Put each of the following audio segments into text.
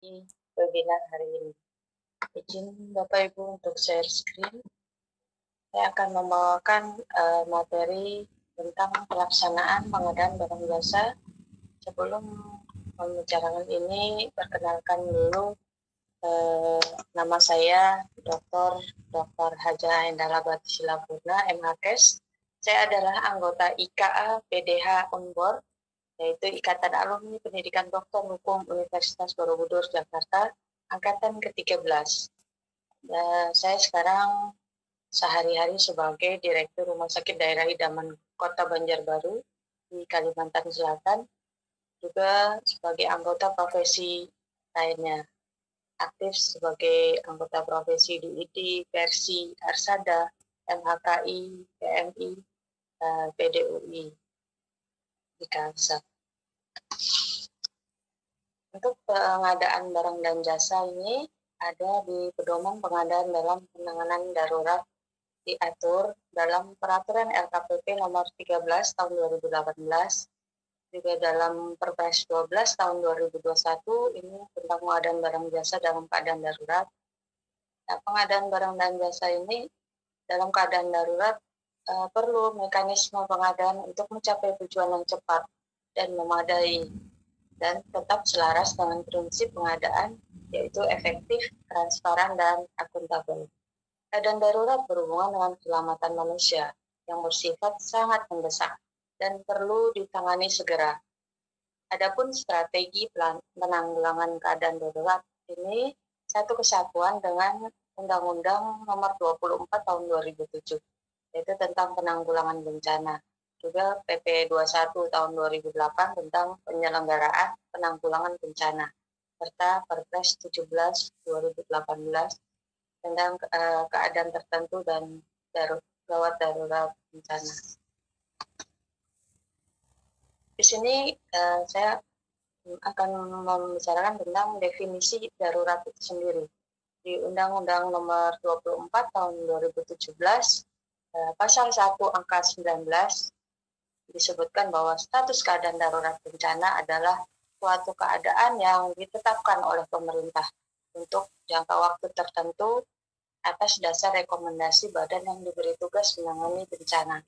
di webinar hari ini. Izin Bapak Ibu untuk share screen. Saya akan membawakan materi tentang pelaksanaan pengadaan barang jasa. Sebelum membicarakan ini, perkenalkan dulu nama saya Dr. Haja Hendala Batisila Purna, MHKes. Saya adalah anggota IKA PDH Unbor, yaitu Ikatan Alumni Pendidikan Doktor Hukum Universitas Borobudur, Jakarta, angkatan ke-13. Saya sekarang sehari-hari sebagai Direktur Rumah Sakit Daerah Idaman Kota Banjarbaru di Kalimantan Selatan, juga sebagai anggota profesi lainnya. Aktif sebagai anggota profesi di ID, Persi, Arsada, MHKI, PMI, PDUI di Kalsel. Untuk pengadaan barang dan jasa ini ada di pedoman pengadaan dalam penanganan darurat diatur dalam Peraturan LKPP nomor 13 tahun 2018, juga dalam Perpres 12 tahun 2021 ini tentang pengadaan barang jasa dalam keadaan darurat. Nah, pengadaan barang dan jasa ini dalam keadaan darurat perlu mekanisme pengadaan untuk mencapai tujuan yang cepat dan memadai dan tetap selaras dengan prinsip pengadaan, yaitu efektif, transparan, dan akuntabel. Keadaan darurat berhubungan dengan keselamatan manusia yang bersifat sangat mendesak dan perlu ditangani segera. Adapun strategi penanggulangan keadaan darurat ini satu kesatuan dengan Undang-Undang Nomor 24 Tahun 2007, yaitu tentang penanggulangan bencana. Juga PP 21 Tahun 2008 tentang penyelenggaraan penanggulangan bencana, serta Perpres 17 2018 tentang keadaan tertentu dan gawat darurat bencana. Di sini saya akan membicarakan tentang definisi darurat itu sendiri. Di Undang-Undang Nomor 24 Tahun 2017, Pasal 1 Angka 19, disebutkan bahwa status keadaan darurat bencana adalah suatu keadaan yang ditetapkan oleh pemerintah untuk jangka waktu tertentu atas dasar rekomendasi badan yang diberi tugas menangani bencana.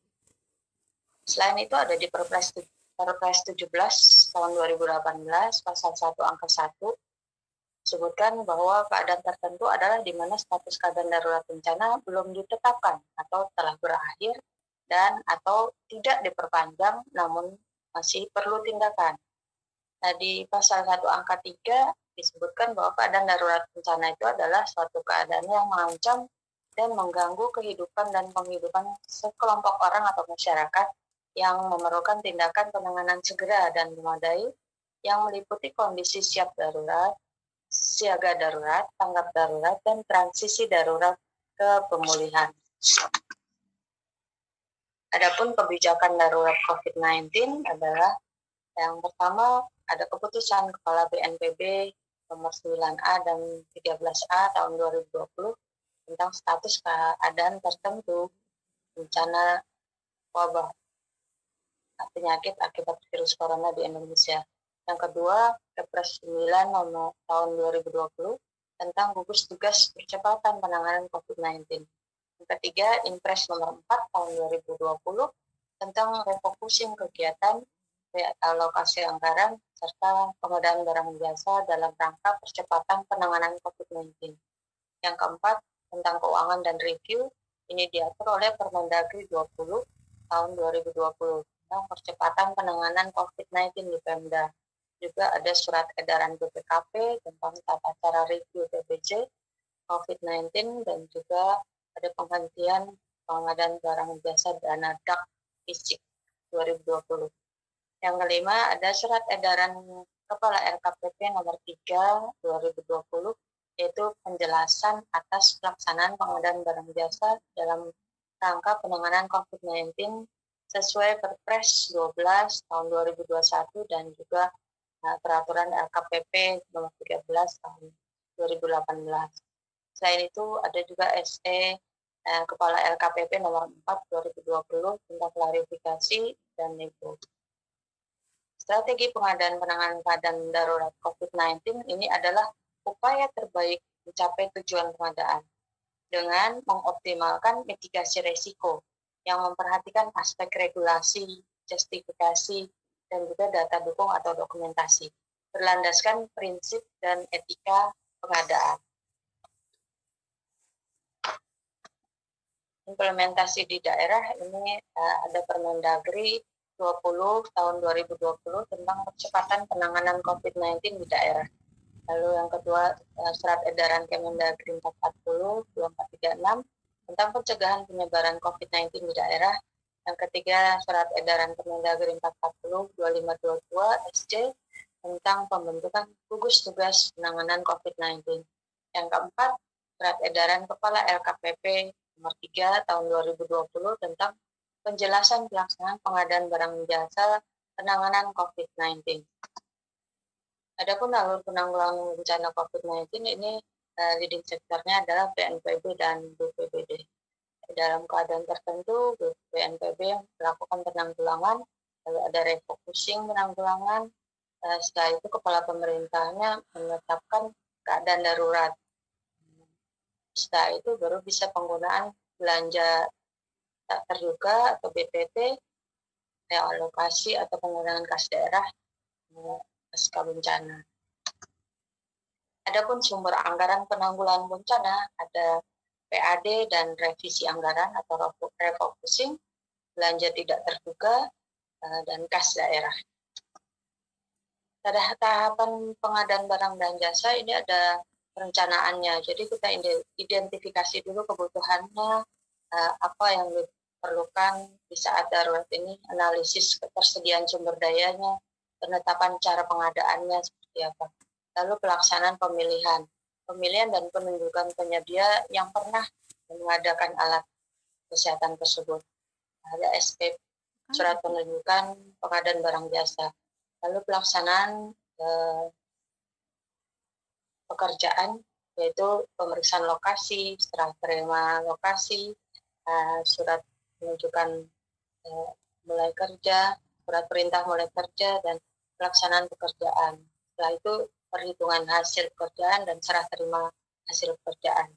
Selain itu ada di Perpres 17 tahun 2018 pasal 1 angka 1 disebutkan bahwa keadaan tertentu adalah di mana status keadaan darurat bencana belum ditetapkan atau telah berakhir dan atau tidak diperpanjang namun masih perlu tindakan. Nah, di pasal 1 angka 3 disebutkan bahwa keadaan darurat bencana itu adalah suatu keadaan yang mengancam dan mengganggu kehidupan dan penghidupan sekelompok orang atau masyarakat yang memerlukan tindakan penanganan segera dan memadai yang meliputi kondisi siap darurat, siaga darurat, tanggap darurat, dan transisi darurat ke pemulihan. Adapun kebijakan darurat COVID-19 adalah yang pertama ada keputusan Kepala BNPB nomor 9A dan 13A tahun 2020 tentang status keadaan tertentu bencana wabah penyakit akibat virus corona di Indonesia. Yang kedua, Kepres 9 nomor tahun 2020 tentang gugus tugas percepatan penanganan COVID-19. Yang ketiga, Impres nomor 4 tahun 2020 tentang refocusing kegiatan, realokasi anggaran, serta pengadaan barang jasa dalam rangka percepatan penanganan COVID-19. Yang keempat, tentang keuangan dan review, ini diatur oleh Permendagri 20 tahun 2020 tentang percepatan penanganan COVID-19 di Pemda. Juga ada surat edaran BPKP tentang tata cara review TBC COVID-19 dan juga ada penghentian pengadaan barang jasa dana DAK fisik 2020. Yang kelima ada surat edaran Kepala LKPP nomor 3 2020 yaitu penjelasan atas pelaksanaan pengadaan barang jasa dalam rangka penanganan COVID-19 sesuai Perpres 12 tahun 2021 dan juga Peraturan LKPP nomor 13 tahun 2018. Selain itu ada juga SE Kepala LKPP nomor 4 2020 tentang klarifikasi dan nego. Strategi pengadaan penanganan keadaan darurat COVID-19 ini adalah upaya terbaik mencapai tujuan pengadaan dengan mengoptimalkan mitigasi risiko yang memperhatikan aspek regulasi, justifikasi, dan juga data dukung atau dokumentasi, berlandaskan prinsip dan etika pengadaan. Implementasi di daerah ini ada Permendagri 20 tahun 2020 tentang percepatan penanganan COVID-19 di daerah. Lalu yang kedua, Surat Edaran Kemendagri 440 2436 tentang pencegahan penyebaran COVID-19 di daerah. Yang ketiga, Surat Edaran Kemendagri 440 2522 SC tentang pembentukan gugus tugas penanganan COVID-19. Yang keempat, Surat Edaran Kepala LKPP nomor 3 tahun 2020 tentang penjelasan pelaksanaan pengadaan barang jasa penanganan COVID-19. Adapun alur penanggulangan bencana COVID-19 ini leading sektornya adalah BNPB dan BPBD. Dalam keadaan tertentu, BNPB melakukan penanggulangan, lalu ada refocusing penanggulangan. Setelah itu kepala pemerintahnya menetapkan keadaan darurat. Setelah itu baru bisa penggunaan belanja tak terduga atau BPT, realokasi atau penggunaan kas daerah pasca bencana. Adapun sumber anggaran penanggulangan bencana ada PAD dan revisi anggaran atau refocusing, belanja tidak terduga, dan kas daerah. Pada tahapan pengadaan barang dan jasa ini ada perencanaannya. Jadi kita identifikasi dulu kebutuhannya, apa yang diperlukan di saat darurat ini, analisis ketersediaan sumber dayanya, penetapan cara pengadaannya seperti apa. Lalu pelaksanaan pemilihan dan penunjukan penyedia yang pernah mengadakan alat kesehatan tersebut. Ada SP, surat penunjukan pengadaan barang jasa. Lalu pelaksanaan pekerjaan, yaitu pemeriksaan lokasi, serah terima lokasi, surat penunjukan mulai kerja, surat perintah mulai kerja, dan pelaksanaan pekerjaan. Setelah itu perhitungan hasil pekerjaan dan serah terima hasil pekerjaan.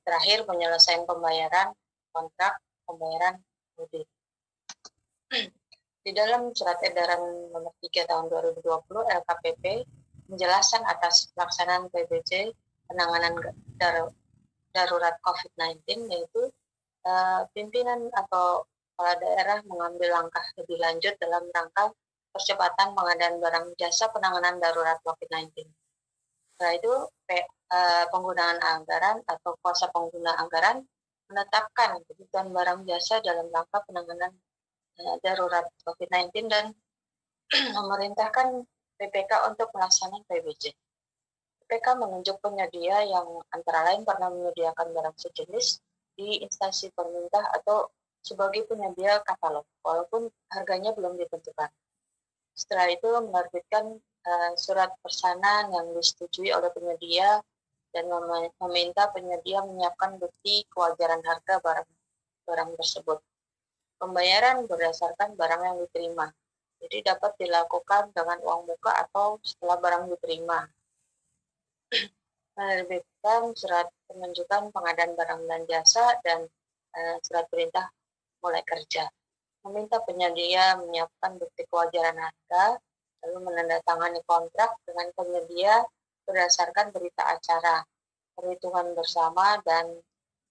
Terakhir penyelesaian pembayaran kontrak pembayaran audit. Di dalam Surat Edaran nomor 3 tahun 2020 LKPP penjelasan atas pelaksanaan PBJ penanganan darurat COVID-19, yaitu pimpinan atau kepala daerah mengambil langkah lebih lanjut dalam rangka percepatan pengadaan barang jasa penanganan darurat COVID-19. Setelah itu penggunaan anggaran atau kuasa pengguna anggaran menetapkan kebutuhan barang jasa dalam rangka penanganan darurat COVID-19 dan memerintahkan PPK untuk melaksanakan PBJ. PPK menunjuk penyedia yang antara lain pernah menyediakan barang sejenis di instansi pemerintah atau sebagai penyedia katalog, walaupun harganya belum ditentukan. Setelah itu menerbitkan surat pesanan yang disetujui oleh penyedia dan meminta penyedia menyiapkan bukti kewajaran harga barang tersebut. Pembayaran berdasarkan barang yang diterima, jadi dapat dilakukan dengan uang muka atau setelah barang diterima. Menerbitkan surat penunjukan pengadaan barang dan jasa dan surat perintah mulai kerja. Meminta penyedia menyiapkan bukti kewajaran harga, lalu menandatangani kontrak dengan penyedia berdasarkan berita acara, perhitungan bersama, dan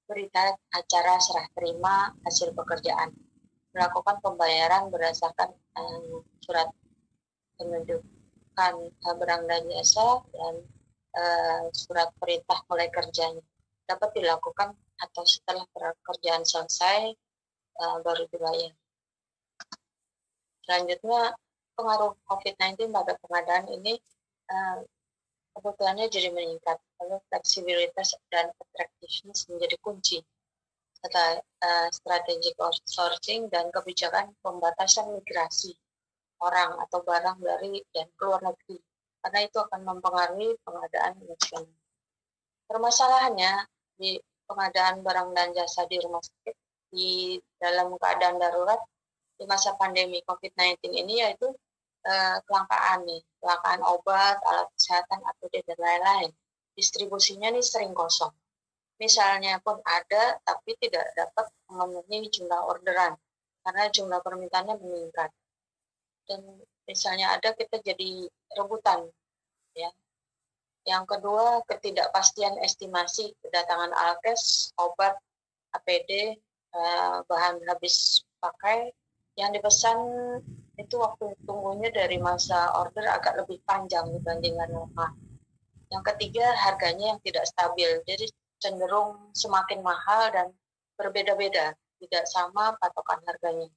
berita acara serah terima hasil pekerjaan. Melakukan pembayaran berdasarkan surat penunjukan barang dan jasa dan surat perintah mulai kerjanya. Dapat dilakukan atau setelah pekerjaan selesai baru dibayar. Selanjutnya, pengaruh COVID-19 pada pengadaan ini kebutuhannya jadi meningkat. Lalu fleksibilitas dan attractiveness menjadi kunci. Serta strategic outsourcing dan kebijakan pembatasan migrasi orang atau barang dari dan keluar negeri, karena itu akan mempengaruhi pengadaan nasional. Permasalahannya di pengadaan barang dan jasa di rumah sakit di dalam keadaan darurat di masa pandemi COVID-19 ini yaitu kelangkaan nih. kelangkaan obat, alat kesehatan, APD, dan lain-lain. Distribusinya nih sering kosong. Misalnya pun ada, tapi tidak dapat memenuhi jumlah orderan, karena jumlah permintaannya meningkat. Dan misalnya ada, kita jadi rebutan. Ya. Yang kedua, ketidakpastian estimasi kedatangan alkes, obat, APD, bahan habis pakai, yang dipesan itu waktu tunggunya dari masa order agak lebih panjang dibandingkan normal. Yang ketiga, harganya yang tidak stabil, jadi cenderung semakin mahal dan berbeda-beda, tidak sama patokan harganya.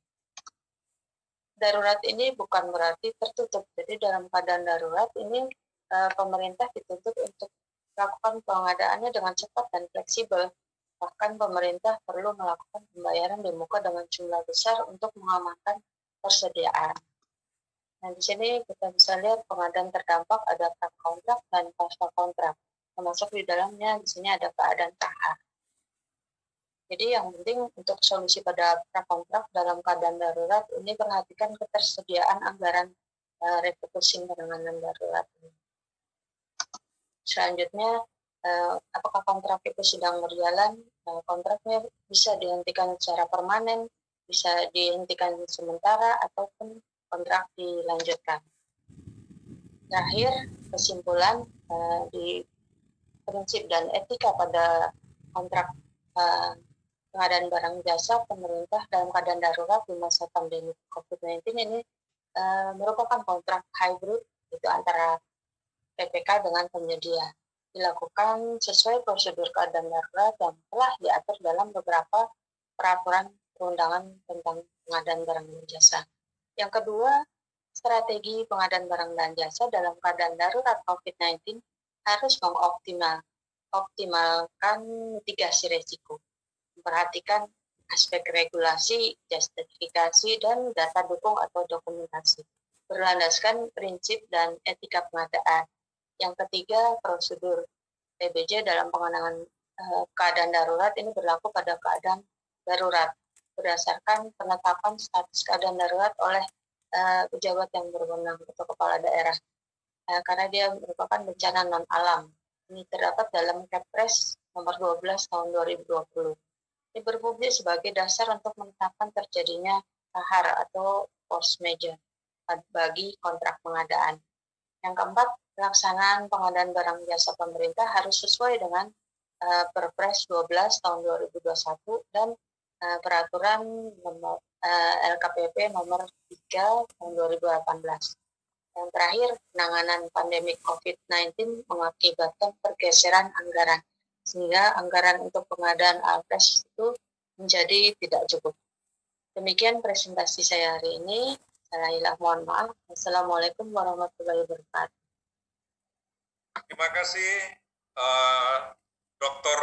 Darurat ini bukan berarti tertutup, jadi dalam keadaan darurat ini pemerintah dituntut untuk melakukan pengadaannya dengan cepat dan fleksibel. Bahkan pemerintah perlu melakukan pembayaran di muka dengan jumlah besar untuk mengamankan persediaan. Nah, di sini kita bisa lihat pengadaan terdampak ada prakontrak dan pasca kontrak. Termasuk di dalamnya di sini ada keadaan tahap. Jadi yang penting untuk solusi pada prakontrak dalam keadaan darurat ini perhatikan ketersediaan anggaran refocusing penanganan darurat. Selanjutnya, apakah kontrak itu sedang berjalan? Kontraknya bisa dihentikan secara permanen, bisa dihentikan sementara, ataupun kontrak dilanjutkan. Terakhir, kesimpulan di prinsip dan etika pada kontrak pengadaan barang jasa pemerintah dalam keadaan darurat di masa pandemi COVID-19 ini merupakan kontrak hybrid, itu antara PPK dengan penyedia, dilakukan sesuai prosedur keadaan darurat yang telah diatur dalam beberapa peraturan perundangan tentang pengadaan barang dan jasa. Yang kedua, strategi pengadaan barang dan jasa dalam keadaan darurat COVID-19 harus mengoptimalkan mitigasi risiko, memperhatikan aspek regulasi, justifikasi, dan data dukung atau dokumentasi, berlandaskan prinsip dan etika pengadaan. Yang ketiga, prosedur PBJ dalam pengenangan keadaan darurat ini berlaku pada keadaan darurat berdasarkan penetapan status keadaan darurat oleh pejabat yang berwenang atau kepala daerah, karena dia merupakan bencana non alam. Ini terdapat dalam Kepres nomor 12 tahun 2020. Ini berfungsi sebagai dasar untuk menetapkan terjadinya kahar atau force majeure bagi kontrak pengadaan. Yang keempat, pelaksanaan pengadaan barang jasa pemerintah harus sesuai dengan Perpres 12 tahun 2021 dan peraturan nomor LKPP nomor 3 tahun 2018. Yang terakhir, penanganan pandemi COVID-19 mengakibatkan pergeseran anggaran, sehingga anggaran untuk pengadaan alkes itu menjadi tidak cukup. Demikian presentasi saya hari ini. Saya mohon maaf. Assalamualaikum warahmatullahi wabarakatuh. Terima kasih Dr.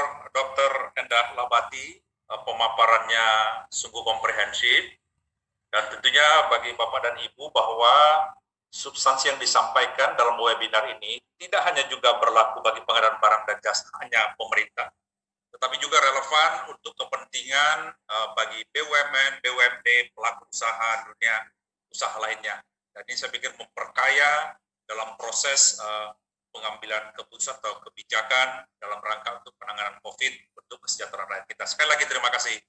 Endah Labati, pemaparannya sungguh komprehensif, dan tentunya bagi Bapak dan Ibu bahwa substansi yang disampaikan dalam webinar ini tidak hanya juga berlaku bagi pengadaan barang dan jasa hanya pemerintah, tetapi juga relevan untuk kepentingan bagi BUMN, BUMD, pelaku usaha, dunia usaha lainnya. Dan ini saya pikir memperkaya dalam proses pengambilan keputusan atau kebijakan dalam rangka untuk penanganan COVID untuk kesejahteraan rakyat kita. Sekali lagi terima kasih.